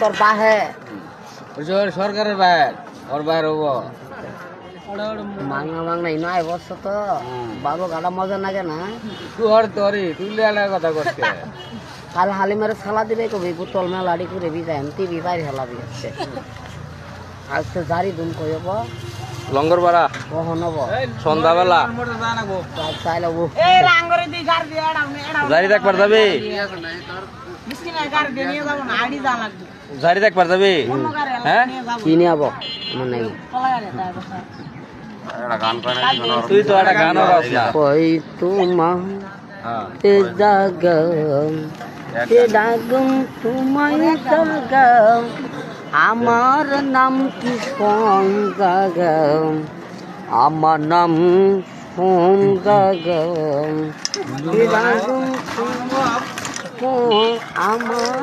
তোর বাহে সরকারের বাইর ওর বাইর হবো মাংনা মাংনা ইনো আই বসছো তো বাবু গাড়া মজা লাগে না তুই তোরি তুই লেলা কথা করতে কাল হালিমারে সালা দিলে কবি বুতল মেলাড়ি করে বিদায় টিভি বাইরে হেলা দিচ্ছে আজ তো জারি দুন কইব লঙ্গর পাড়া কখন হব সন্ধ্যাবেলা চাইলে জারি দেখবার যাবি জারি দেখবার যাবি হ্যাঁ কিনে হব আমার নাই তুই তো একটা গান গাস না কই তোমা তে জাগম তে ডাগম তোমায় জাগম আমার নাম কি সংগাগম আমার নাম সংগাগম তে ডাগম আমার